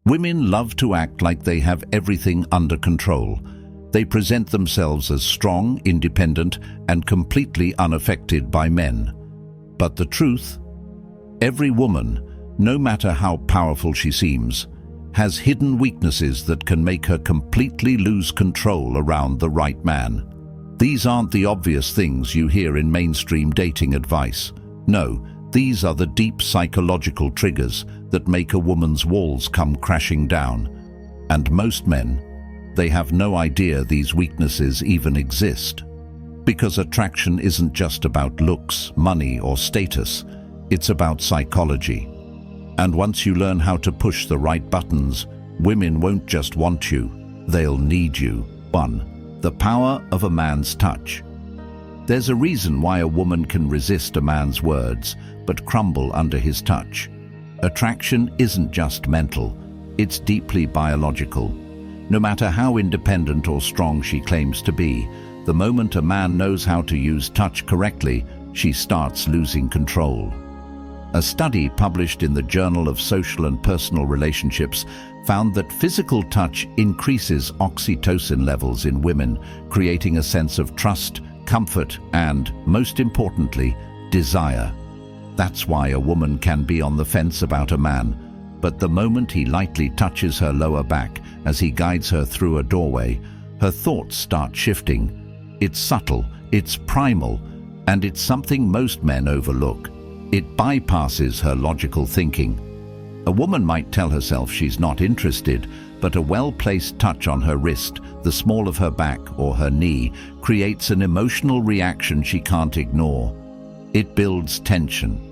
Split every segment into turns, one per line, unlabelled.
Women love to act like they have everything under control. They present themselves as strong, independent, and completely unaffected by men. But the truth? Every woman, no matter how powerful she seems, has hidden weaknesses that can make her completely lose control around the right man. These aren't the obvious things you hear in mainstream dating advice. No, these are the deep psychological triggers that make a woman's walls come crashing down. And most men, they have no idea these weaknesses even exist. Because attraction isn't just about looks, money, or status. It's about psychology. And once you learn how to push the right buttons, women won't just want you, they'll need you. 1. The power of a man's touch. There's a reason why a woman can resist a man's words, but crumble under his touch. Attraction isn't just mental, it's deeply biological. No matter how independent or strong she claims to be, the moment a man knows how to use touch correctly, she starts losing control. A study published in the Journal of Social and Personal Relationships found that physical touch increases oxytocin levels in women, creating a sense of trust, comfort, and, most importantly, desire. That's why a woman can be on the fence about a man, but the moment he lightly touches her lower back as he guides her through a doorway, her thoughts start shifting. It's subtle, it's primal, and it's something most men overlook. It bypasses her logical thinking. A woman might tell herself she's not interested, but a well-placed touch on her wrist, the small of her back or her knee, creates an emotional reaction she can't ignore. It builds tension.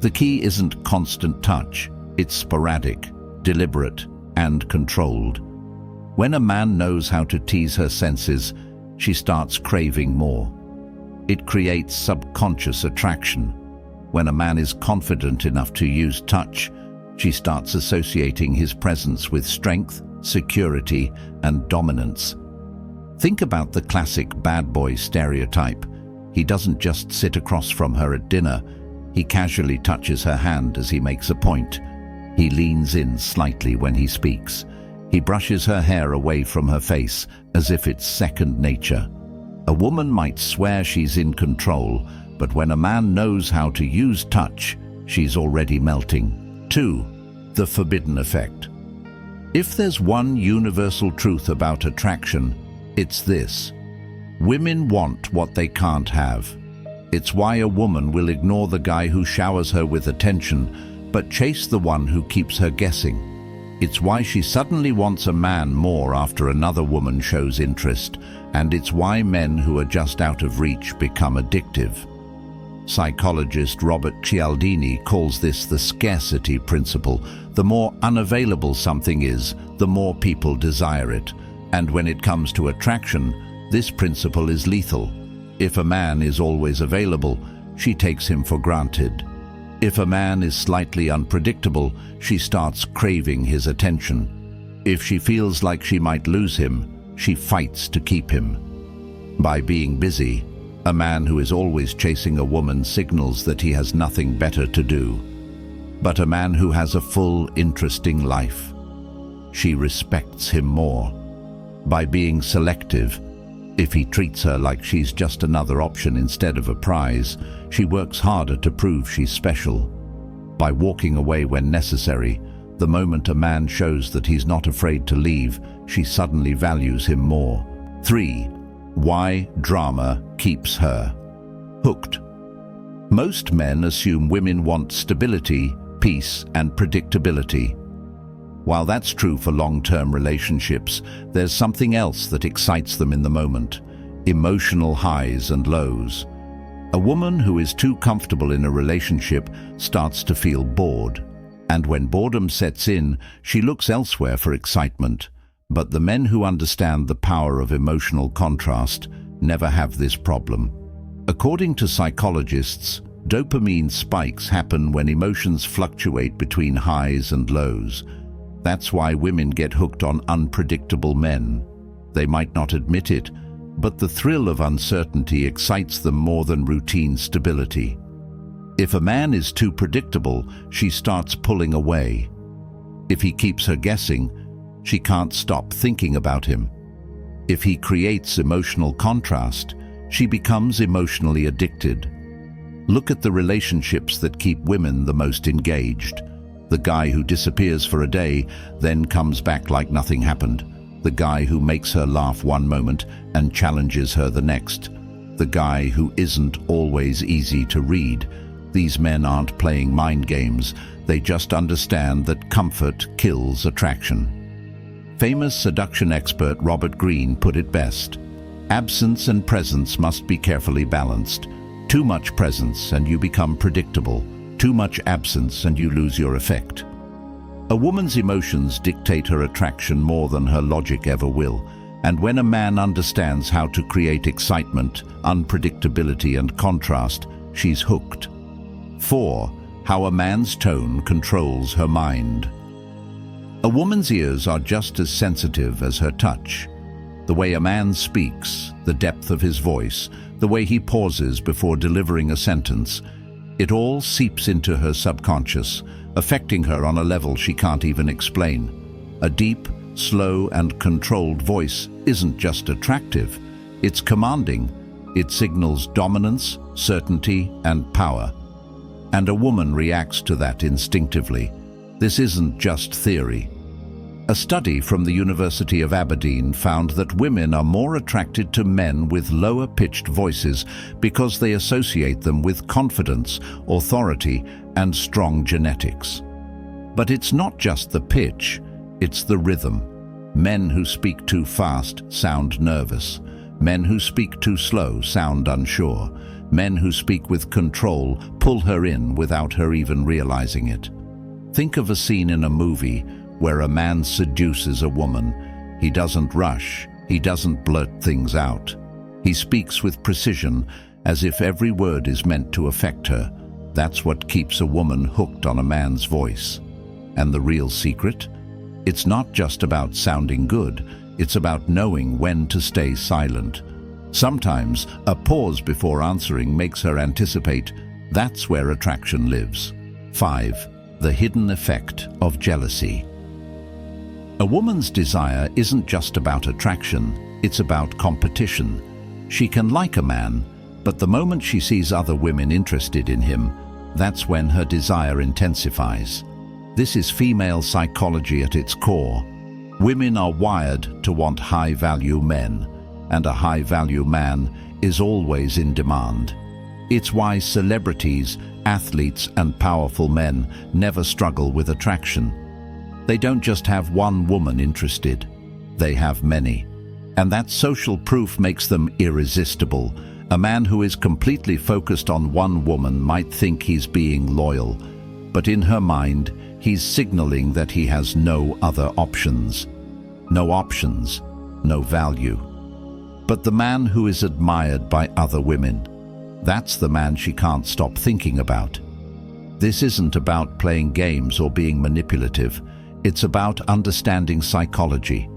The key isn't constant touch, it's sporadic, deliberate, and controlled. When a man knows how to tease her senses, she starts craving more. It creates subconscious attraction. When a man is confident enough to use touch, she starts associating his presence with strength, security, and dominance. Think about the classic bad boy stereotype. He doesn't just sit across from her at dinner. He casually touches her hand as he makes a point. He leans in slightly when he speaks. He brushes her hair away from her face as if it's second nature. A woman might swear she's in control, but when a man knows how to use touch, she's already melting. 2. The forbidden effect. If there's one universal truth about attraction, it's this: women want what they can't have. It's why a woman will ignore the guy who showers her with attention, but chase the one who keeps her guessing. It's why she suddenly wants a man more after another woman shows interest, and it's why men who are just out of reach become addictive. Psychologist Robert Cialdini calls this the scarcity principle. The more unavailable something is, the more people desire it. And when it comes to attraction, this principle is lethal. If a man is always available, she takes him for granted. If a man is slightly unpredictable, she starts craving his attention. If she feels like she might lose him, she fights to keep him. By being busy, a man who is always chasing a woman signals that he has nothing better to do. But a man who has a full, interesting life, she respects him more. By being selective, if he treats her like she's just another option instead of a prize, she works harder to prove she's special. By walking away when necessary, the moment a man shows that he's not afraid to leave, she suddenly values him more. 3. Why drama keeps her hooked. Most men assume women want stability, peace, and predictability. While that's true for long-term relationships, there's something else that excites them in the moment: emotional highs and lows. A woman who is too comfortable in a relationship starts to feel bored, and when boredom sets in, she looks elsewhere for excitement. But the men who understand the power of emotional contrast never have this problem. According to psychologists, dopamine spikes happen when emotions fluctuate between highs and lows. That's why women get hooked on unpredictable men. They might not admit it, but the thrill of uncertainty excites them more than routine stability. If a man is too predictable, she starts pulling away. If he keeps her guessing, she can't stop thinking about him. If he creates emotional contrast, she becomes emotionally addicted. Look at the relationships that keep women the most engaged. The guy who disappears for a day, then comes back like nothing happened. The guy who makes her laugh one moment and challenges her the next. The guy who isn't always easy to read. These men aren't playing mind games. They just understand that comfort kills attraction. Famous seduction expert Robert Greene put it best. Absence and presence must be carefully balanced. Too much presence and you become predictable. Too much absence and you lose your effect. A woman's emotions dictate her attraction more than her logic ever will. And when a man understands how to create excitement, unpredictability and contrast, she's hooked. 4. How a man's tone controls her mind. A woman's ears are just as sensitive as her touch. The way a man speaks, the depth of his voice, the way he pauses before delivering a sentence, it all seeps into her subconscious, affecting her on a level she can't even explain. A deep, slow and controlled voice isn't just attractive, it's commanding. It signals dominance, certainty and power. And a woman reacts to that instinctively. This isn't just theory. A study from the University of Aberdeen found that women are more attracted to men with lower-pitched voices because they associate them with confidence, authority, and strong genetics. But it's not just the pitch, it's the rhythm. Men who speak too fast sound nervous. Men who speak too slow sound unsure. Men who speak with control pull her in without her even realizing it. Think of a scene in a movie where a man seduces a woman. He doesn't rush, he doesn't blurt things out. He speaks with precision, as if every word is meant to affect her. That's what keeps a woman hooked on a man's voice. And the real secret? It's not just about sounding good, it's about knowing when to stay silent. Sometimes a pause before answering makes her anticipate. That's where attraction lives. 5. The hidden effect of jealousy. A woman's desire isn't just about attraction, it's about competition. She can like a man, but the moment she sees other women interested in him, that's when her desire intensifies. This is female psychology at its core. Women are wired to want high-value men, and a high-value man is always in demand. It's why celebrities, athletes, and powerful men never struggle with attraction. They don't just have one woman interested, they have many. And that social proof makes them irresistible. A man who is completely focused on one woman might think he's being loyal, but in her mind, he's signaling that he has no other options. No options, no value. But the man who is admired by other women, that's the man she can't stop thinking about. This isn't about playing games or being manipulative. It's about understanding psychology.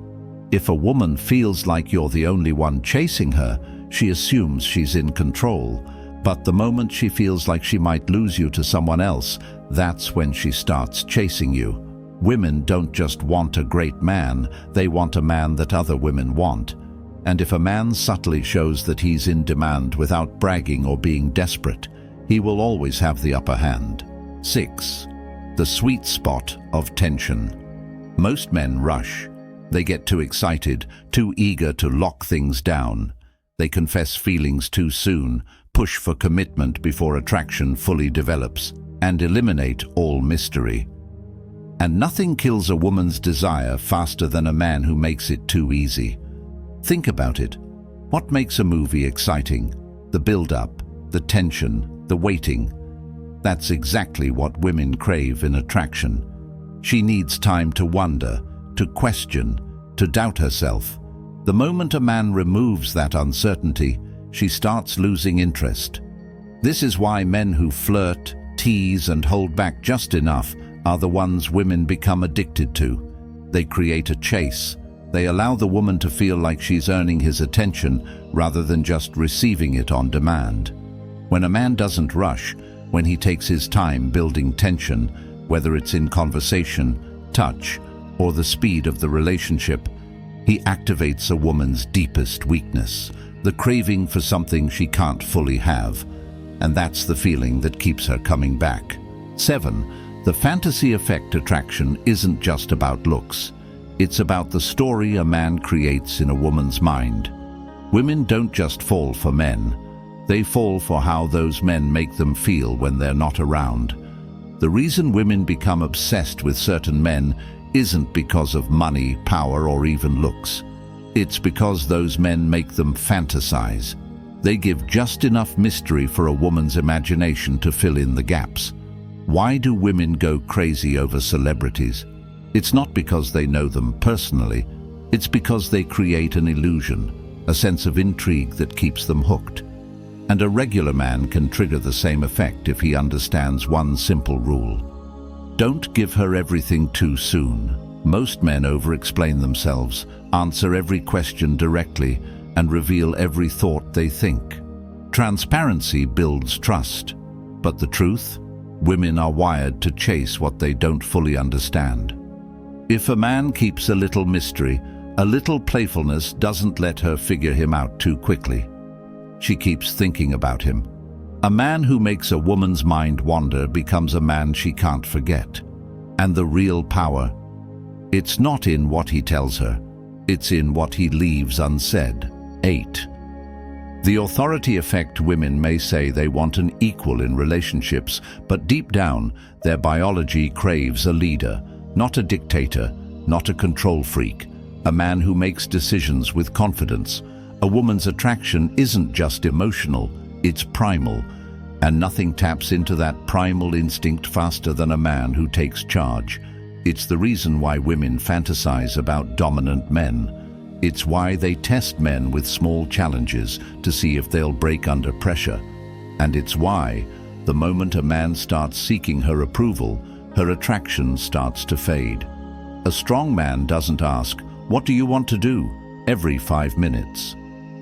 If a woman feels like you're the only one chasing her, she assumes she's in control. But the moment she feels like she might lose you to someone else, that's when she starts chasing you. Women don't just want a great man, they want a man that other women want. And if a man subtly shows that he's in demand without bragging or being desperate, he will always have the upper hand. 6. The sweet spot of tension. Most men rush. They get too excited, too eager to lock things down. They confess feelings too soon, push for commitment before attraction fully develops, and eliminate all mystery. And nothing kills a woman's desire faster than a man who makes it too easy. Think about it. What makes a movie exciting? The build-up, the tension, the waiting. That's exactly what women crave in attraction. She needs time to wonder, to question, to doubt herself. The moment a man removes that uncertainty, she starts losing interest. This is why men who flirt, tease, and hold back just enough are the ones women become addicted to. They create a chase. They allow the woman to feel like she's earning his attention rather than just receiving it on demand. When a man doesn't rush, when he takes his time building tension, whether it's in conversation, touch, or the speed of the relationship, he activates a woman's deepest weakness, the craving for something she can't fully have. And that's the feeling that keeps her coming back. 7. The fantasy effect attraction isn't just about looks. It's about the story a man creates in a woman's mind. Women don't just fall for men. They fall for how those men make them feel when they're not around. The reason women become obsessed with certain men isn't because of money, power, or even looks. It's because those men make them fantasize. They give just enough mystery for a woman's imagination to fill in the gaps. Why do women go crazy over celebrities? It's not because they know them personally. It's because they create an illusion, a sense of intrigue that keeps them hooked. And a regular man can trigger the same effect if he understands one simple rule. Don't give her everything too soon. Most men over-explain themselves, answer every question directly, and reveal every thought they think. Transparency builds trust, but the truth? Women are wired to chase what they don't fully understand. If a man keeps a little mystery, a little playfulness doesn't let her figure him out too quickly. She keeps thinking about him. A man who makes a woman's mind wander becomes a man she can't forget. And the real power, it's not in what he tells her, it's in what he leaves unsaid. 8. The authority effect. Women may say they want an equal in relationships, but deep down, their biology craves a leader, not a dictator, not a control freak, a man who makes decisions with confidence. A woman's attraction isn't just emotional, it's primal, and nothing taps into that primal instinct faster than a man who takes charge. It's the reason why women fantasize about dominant men. It's why they test men with small challenges to see if they'll break under pressure. And it's why, the moment a man starts seeking her approval, her attraction starts to fade. A strong man doesn't ask, "What do you want to do?" every 5 minutes.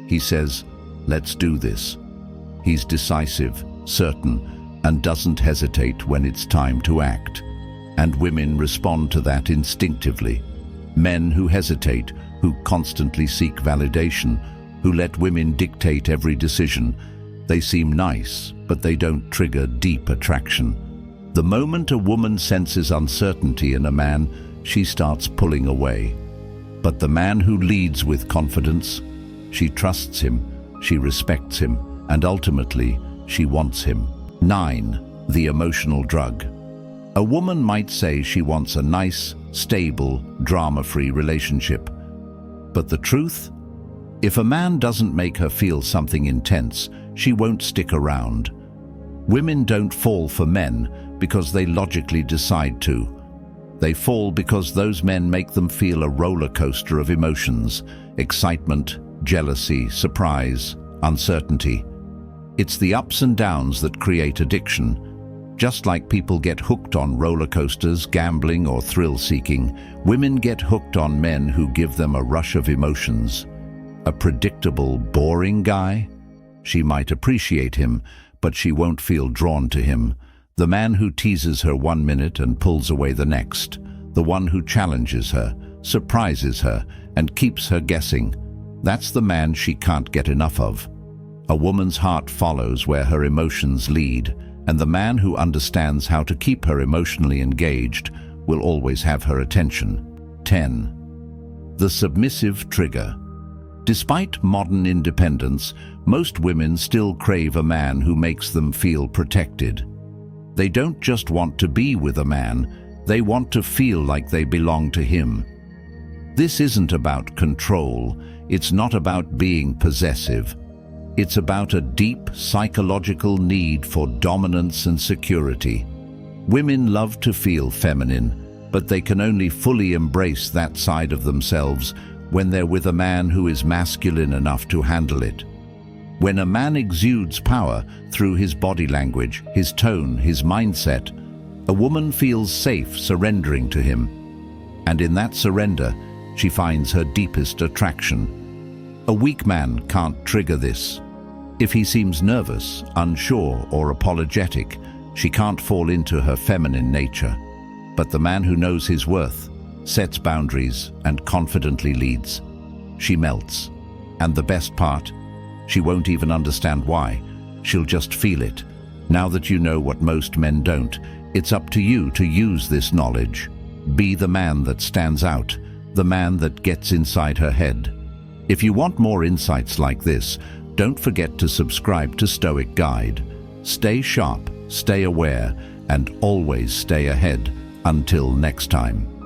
He says, "Let's do this." He's decisive, certain, and doesn't hesitate when it's time to act. And women respond to that instinctively. Men who hesitate, who constantly seek validation, who let women dictate every decision, they seem nice, but they don't trigger deep attraction. The moment a woman senses uncertainty in a man, she starts pulling away. But the man who leads with confidence, she trusts him, she respects him, and ultimately, she wants him. 9. The emotional drug. A woman might say she wants a nice, stable, drama-free relationship. But the truth? If a man doesn't make her feel something intense, she won't stick around. Women don't fall for men because they logically decide to. They fall because those men make them feel a roller coaster of emotions, excitement, jealousy, surprise, uncertainty. It's the ups and downs that create addiction. Just like people get hooked on roller coasters, gambling, or thrill-seeking, women get hooked on men who give them a rush of emotions. A predictable, boring guy? She might appreciate him, but she won't feel drawn to him. The man who teases her 1 minute and pulls away the next. The one who challenges her, surprises her, and keeps her guessing. That's the man she can't get enough of. A woman's heart follows where her emotions lead, and the man who understands how to keep her emotionally engaged will always have her attention. 10. The submissive trigger. Despite modern independence, most women still crave a man who makes them feel protected. They don't just want to be with a man, they want to feel like they belong to him. This isn't about control, it's not about being possessive. It's about a deep psychological need for dominance and security. Women love to feel feminine, but they can only fully embrace that side of themselves when they're with a man who is masculine enough to handle it. When a man exudes power through his body language, his tone, his mindset, a woman feels safe surrendering to him. And in that surrender, she finds her deepest attraction. A weak man can't trigger this. If he seems nervous, unsure, or apologetic, she can't fall into her feminine nature. But the man who knows his worth, sets boundaries, and confidently leads, she melts. And the best part? She won't even understand why. She'll just feel it. Now that you know what most men don't, it's up to you to use this knowledge. Be the man that stands out, the man that gets inside her head. If you want more insights like this, don't forget to subscribe to Stoic Guide. Stay sharp, stay aware, and always stay ahead. Until next time.